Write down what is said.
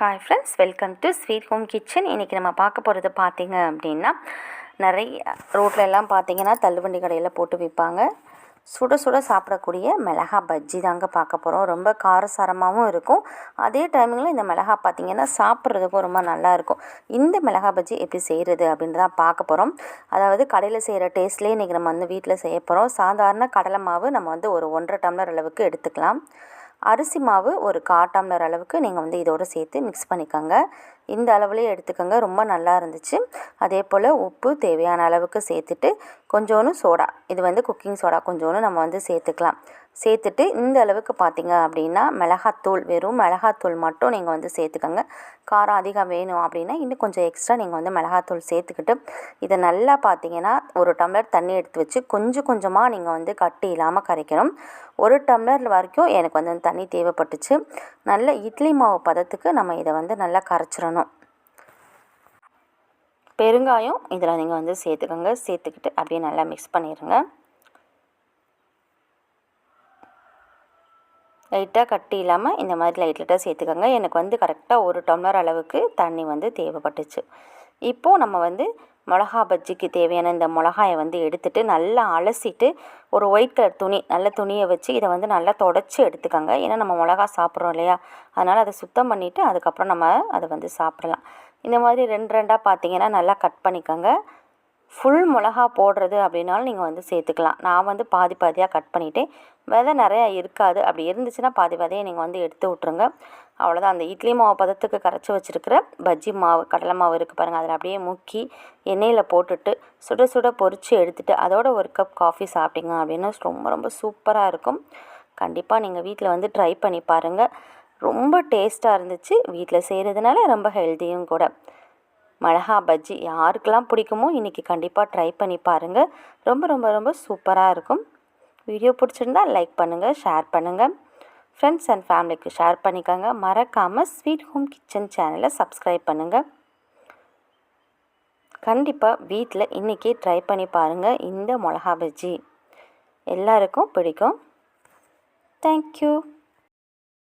Hi friends, welcome to sweet home kitchen. இன்றைக்கி நம்ம பார்க்க போகிறது பார்த்திங்க அப்படின்னா, நிறைய ரோட்டில் எல்லாம் பார்த்திங்கன்னா தள்ளுவண்டி கடையில் போட்டு விற்பாங்க. சுட சுட சாப்பிடக்கூடிய மிளகா பஜ்ஜி தாங்க பார்க்க போகிறோம். ரொம்ப காரசாரமாகவும் இருக்கும். அதே டைமிங்கில் இந்த மிளகா பார்த்திங்கன்னா சாப்பிட்றதுக்கும் ரொம்ப நல்லாயிருக்கும். இந்த மிளகா பஜ்ஜி எப்படி செய்கிறது அப்படின்றதான் பார்க்க போகிறோம். அதாவது கடையில் செய்கிற டேஸ்ட்லேயே இன்றைக்கி நம்ம வீட்டில் செய்ய போகிறோம். சாதாரண கடலை மாவு நம்ம ஒரு 1.5 டம்ளர் அளவுக்கு எடுத்துக்கலாம். அரிசி மாவு ஒரு 1/4 டம்ளர் அளவுக்கு நீங்கள் இதோடு சேர்த்து மிக்ஸ் பண்ணிக்கோங்க. இந்த அளவுலேயே எடுத்துக்கோங்க. ரொம்ப நல்லா இருந்துச்சு. அதே போல் உப்பு தேவையான அளவுக்கு சேர்த்துட்டு கொஞ்சோண்டு சோடா, இது குக்கிங் சோடா கொஞ்சோண்டு நம்ம சேர்த்துக்கலாம். சேர்த்துட்டு இந்த அளவுக்கு பார்த்திங்க அப்படின்னா மிளகாத்தூள், வெறும் மிளகாத்தூள் மட்டும் நீங்கள் சேர்த்துக்கோங்க. காரம் அதிகம் வேணும் அப்படின்னா இன்னும் கொஞ்சம் எக்ஸ்ட்ரா நீங்கள் மிளகாத்தூள் சேர்த்துக்கிட்டு இதை நல்லா பார்த்திங்கன்னா 1 டம்ளர் தண்ணி எடுத்து வச்சு கொஞ்சம் கொஞ்சமாக நீங்கள் கட்டி இல்லாமல் கரைக்கணும். 1 டம்ளர் வரைக்கும் எனக்கு அந்த தண்ணி தேவைப்பட்டுச்சு. நல்ல இட்லி மாவு பதத்துக்கு நம்ம இதை நல்லா கரைச்சிடணும். பெருங்காயம் இதில் நீங்கள் சேர்த்துக்கோங்க. சேர்த்துக்கிட்டு அப்படியே நல்லா மிக்ஸ் பண்ணிடுங்க. லைட்டாக கட்டி இல்லாமல் இந்த மாதிரி லைட்டாக சேர்த்துக்கோங்க. எனக்கு கரெக்டாக 1 டம்ளர் அளவுக்கு தண்ணி தேவைப்பட்டுச்சு. இப்போது நம்ம மிளகா பஜ்ஜிக்கு தேவையான இந்த மிளகாயை எடுத்துகிட்டு நல்லா அலசிட்டு ஒரு ஒயிட் கலர் துணி, நல்ல துணியை வச்சு இதை நல்லா தொடச்சி எடுத்துக்கோங்க. ஏன்னா நம்ம மிளகா சாப்பிட்றோம் இல்லையா, அதனால் அதை சுத்தம் பண்ணிவிட்டு அதுக்கப்புறம் நம்ம அதை சாப்பிடலாம். இந்த மாதிரி 2 பார்த்திங்கன்னா நல்லா கட் பண்ணிக்கோங்க. ஃபுல் மிளகா போடுறது அப்படின்னாலும் நீங்கள் சேர்த்துக்கலாம். நான் பாதி பாதியாக கட் பண்ணிவிட்டேன். விதை நிறையா இருக்காது. அப்படி இருந்துச்சுன்னா பாதி விதையை நீங்கள் எடுத்து விட்ருங்க. அவ்வளோதான். அந்த இட்லி மாவு பதத்துக்கு கரைச்சி வச்சுருக்கிற பஜ்ஜி மாவு, கடலை மாவு இருக்குது பாருங்கள், அதில் அப்படியே முக்கி எண்ணெயில் போட்டுட்டு சுட சுட பொரித்து எடுத்துகிட்டு அதோட 1 கப் காஃபி சாப்பிட்டீங்க அப்படின்னா ரொம்ப ரொம்ப சூப்பராக இருக்கும். கண்டிப்பாக நீங்கள் வீட்டில் ட்ரை பண்ணி பாருங்கள். ரொம்ப டேஸ்ட்டாக இருந்துச்சு. வீட்டில் செய்கிறதுனால ரொம்ப ஹெல்த்தியும் கூட. மிளகா பஜ்ஜி யாருக்கெல்லாம் பிடிக்குமோ இன்றைக்கி கண்டிப்பாக ட்ரை பண்ணி பாருங்கள். ரொம்ப ரொம்ப ரொம்ப சூப்பராக இருக்கும். வீடியோ பிடிச்சிருந்தா லைக் பண்ணுங்கள், ஷேர் பண்ணுங்கள். ஃப்ரெண்ட்ஸ் அண்ட் ஃபேமிலிக்கு ஷேர் பண்ணிக்கோங்க. மறக்காமல் ஸ்வீட் ஹோம் கிச்சன் சேனலை சப்ஸ்கிரைப் பண்ணுங்கள். கண்டிப்பாக வீட்டில் இன்றைக்கி ட்ரை பண்ணி பாருங்கள். இந்த மிளகா பஜ்ஜி எல்லாருக்கும் பிடிக்கும். தேங்க்யூ.